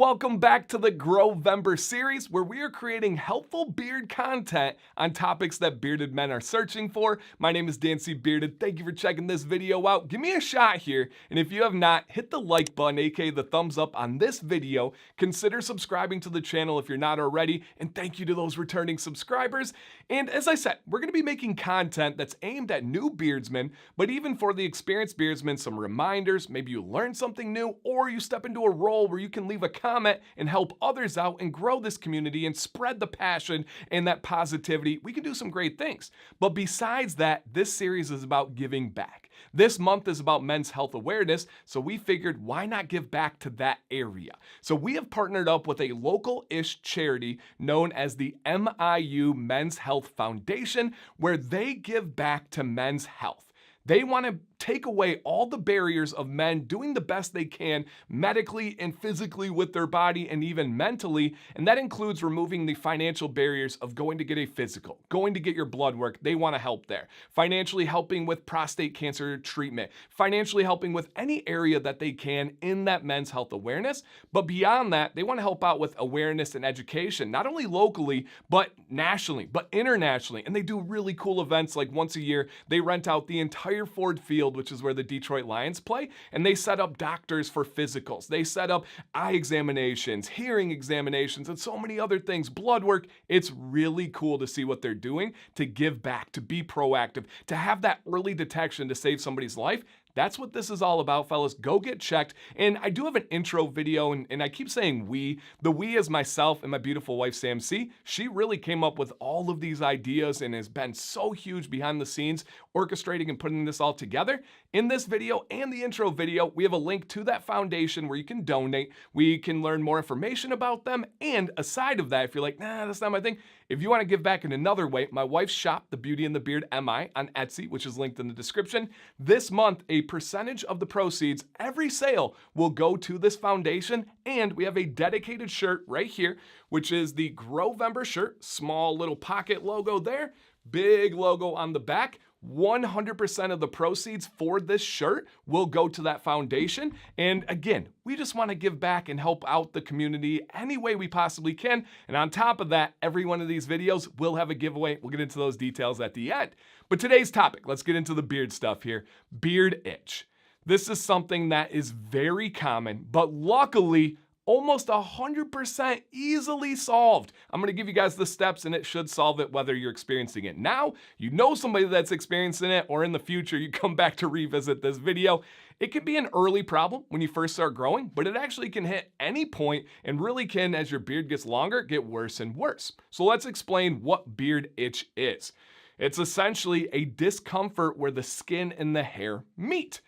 Welcome back to the GROW-VEMBER series, where we are creating helpful beard content on topics that bearded men are searching for. My name is Dancy Bearded. Thank you for checking this video out. Give me a shot here, and if you have not, hit the like button, aka the thumbs up on this video. Consider subscribing to the channel if you're not already, and thank you to those returning subscribers. And as I said, we're going to be making content that's aimed at new beardsmen, but even for the experienced beardsmen, some reminders. Maybe you learn something new, or you step into a role where you can leave a comment and help others out and grow this community and spread the passion and that positivity. We can do some great things. But besides that, this series is about giving back. This month is about men's health awareness, so we figured why not give back to that area. So we have partnered up with a local-ish charity known as the MIU Men's Health Foundation, where they give back to men's health. They want to take away all the barriers of men doing the best they can medically and physically with their body and even mentally, and that includes removing the financial barriers of going to get a physical, going to get your blood work. They want to help there. Financially helping with prostate cancer treatment, financially helping with any area that they can in that men's health awareness. But beyond that, they want to help out with awareness and education, not only locally, but nationally, but internationally. And they do really cool events like once a year. They rent out the entire Ford Field, which is where the Detroit Lions play, and they set up doctors for physicals. They set up eye examinations, hearing examinations, and so many other things, blood work. It's really cool to see what they're doing to give back, to be proactive, to have that early detection to save somebody's life. That's what this is all about, fellas. Go get checked. And I do have an intro video, and I keep saying we. The we is myself and my beautiful wife, Sam C. She really came up with all of these ideas and has been so huge behind the scenes, orchestrating and putting this all together. In this video and the intro video, we have a link to that foundation where you can donate. We can learn more information about them. And aside of that, if you're like, nah, that's not my thing, if you want to give back in another way, my wife's shop, The Beauty and the Beard MI, on Etsy, which is linked in the description. This month, a percentage of the proceeds, every sale, will go to this foundation. And we have a dedicated shirt right here, which is the GROW-VEMBER shirt. Small little pocket logo there, big logo on the back. 100% of the proceeds for this shirt will go to that foundation. And again, we just want to give back and help out the community any way we possibly can. And on top of that, every one of these videos will have a giveaway. We'll get into those details at the end. But today's topic, let's get into the beard stuff here. Beard itch. This is something that is very common, but luckily, almost 100% easily solved. I'm going to give you guys the steps and it should solve it whether you're experiencing it now, you know somebody that's experiencing it, or in the future you come back to revisit this video. It can be an early problem when you first start growing, but it actually can hit any point and really can, as your beard gets longer, get worse and worse. So let's explain what beard itch is. It's essentially a discomfort where the skin and the hair meet.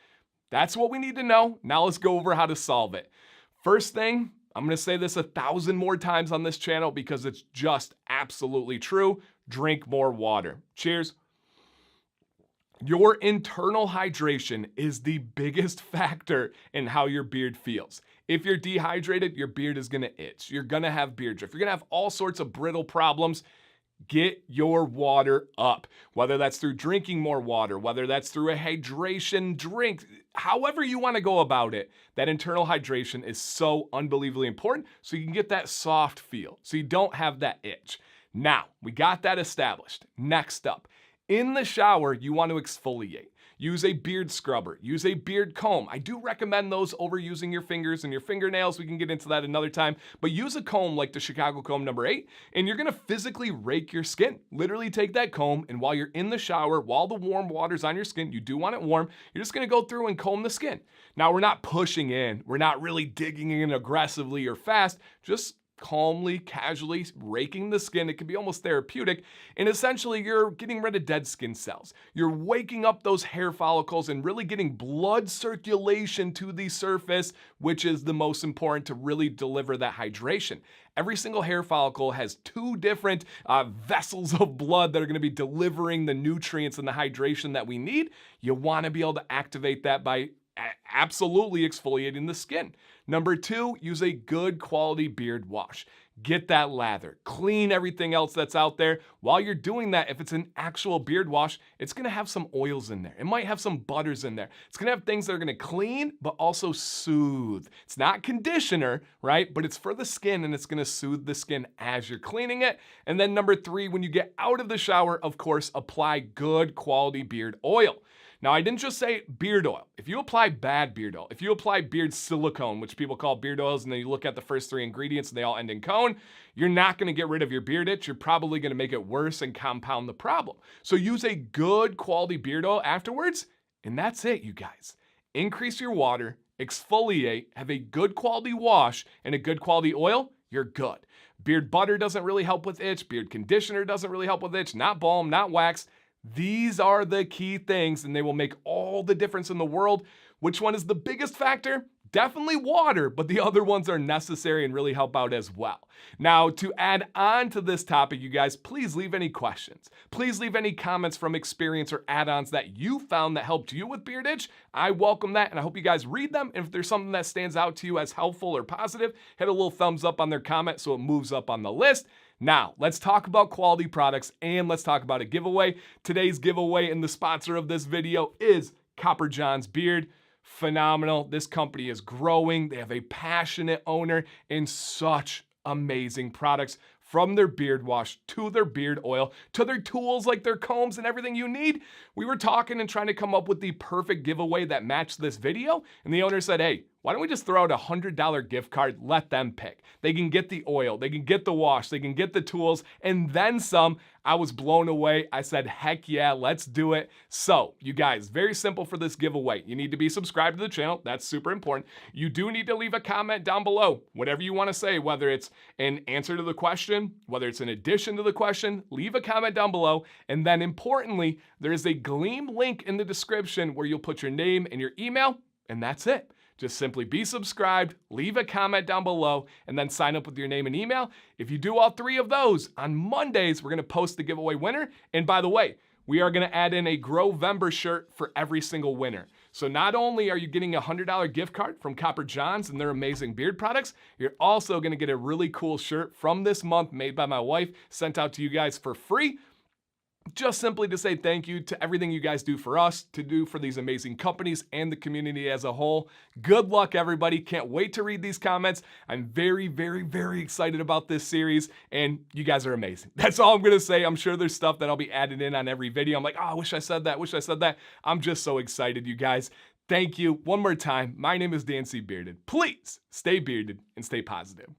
That's what we need to know. Now let's go over how to solve it. First thing, I'm going to say this 1,000 more times on this channel because it's just absolutely true. Drink more water. Cheers. Your internal hydration is the biggest factor in how your beard feels. If you're dehydrated, your beard is going to itch. You're going to have beard drift. You're going to have all sorts of brittle problems. Get your water up, whether that's through drinking more water, whether that's through a hydration drink, however you want to go about it. That internal hydration is so unbelievably important so you can get that soft feel, so you don't have that itch. Now, we got that established. Next up, in the shower, you want to exfoliate. Use a beard scrubber, use a beard comb. I do recommend those over using your fingers and your fingernails. We can get into that another time, but use a comb like the Chicago Comb number 8, and you're gonna physically rake your skin. Literally take that comb, and while you're in the shower, while the warm water's on your skin, you do want it warm, you're just gonna go through and comb the skin. Now, we're not pushing in, we're not really digging in aggressively or fast, just calmly, casually raking the skin. It can be almost therapeutic. And essentially, you're getting rid of dead skin cells. You're waking up those hair follicles and really getting blood circulation to the surface, which is the most important to really deliver that hydration. Every single hair follicle has 2 different vessels of blood that are going to be delivering the nutrients and the hydration that we need. You want to be able to activate that by absolutely exfoliating the skin. Number 2, use a good quality beard wash. Get that lather, clean everything else that's out there. While you're doing that, if it's an actual beard wash, it's gonna have some oils in there. It might have some butters in there. It's gonna have things that are gonna clean, but also soothe. It's not conditioner, right? But it's for the skin and it's gonna soothe the skin as you're cleaning it. And then number 3, when you get out of the shower, of course, apply good quality beard oil. Now, I didn't just say beard oil. If you apply bad beard oil, if you apply beard silicone, which people call beard oils, and then you look at the first 3 ingredients and they all end in cone, you're not gonna get rid of your beard itch. You're probably gonna make it worse and compound the problem. So use a good quality beard oil afterwards, and that's it, you guys. Increase your water, exfoliate, have a good quality wash, and a good quality oil, you're good. Beard butter doesn't really help with itch. Beard conditioner doesn't really help with itch. Not balm, not wax. These are the key things, and they will make all the difference in the world. Which one is the biggest factor? Definitely water, but the other ones are necessary and really help out as well. Now, to add on to this topic, you guys, please leave any questions. Please leave any comments from experience or add-ons that you found that helped you with beard itch. I welcome that, and I hope you guys read them. And if there's something that stands out to you as helpful or positive, hit a little thumbs up on their comment so it moves up on the list. Now, let's talk about quality products and let's talk about a giveaway. Today's giveaway and the sponsor of this video is Copper John's Beard. Phenomenal. This company is growing. They have a passionate owner and such amazing products, from their beard wash to their beard oil to their tools like their combs and everything you need. We were talking and trying to come up with the perfect giveaway that matched this video, and the owner said, hey, why don't we just throw out a $100 gift card, let them pick. They can get the oil, they can get the wash, they can get the tools, and then some. I was blown away. I said, heck yeah, let's do it. So, you guys, very simple for this giveaway. You need to be subscribed to the channel. That's super important. You do need to leave a comment down below. Whatever you want to say, whether it's an answer to the question, whether it's an addition to the question, leave a comment down below. And then importantly, there is a Gleam link in the description where you'll put your name and your email, and that's it. Just simply be subscribed, leave a comment down below, and then sign up with your name and email. If you do all 3 of those, on Mondays, we're gonna post the giveaway winner. And by the way, we are gonna add in a GROW-VEMBER shirt for every single winner. So not only are you getting a $100 gift card from Copper John's and their amazing beard products, you're also gonna get a really cool shirt from this month made by my wife, sent out to you guys for free. Just simply to say thank you to everything you guys do for us, to do for these amazing companies and the community as a whole. Good luck, everybody. Can't wait to read these comments. I'm very, very, very excited about this series, and you guys are amazing. That's all I'm going to say. I'm sure there's stuff that I'll be adding in on every video. I'm like, oh, I wish I said that, wish I said that. I'm just so excited, you guys. Thank you. One more time, my name is Dan C. Bearded. Please stay bearded and stay positive.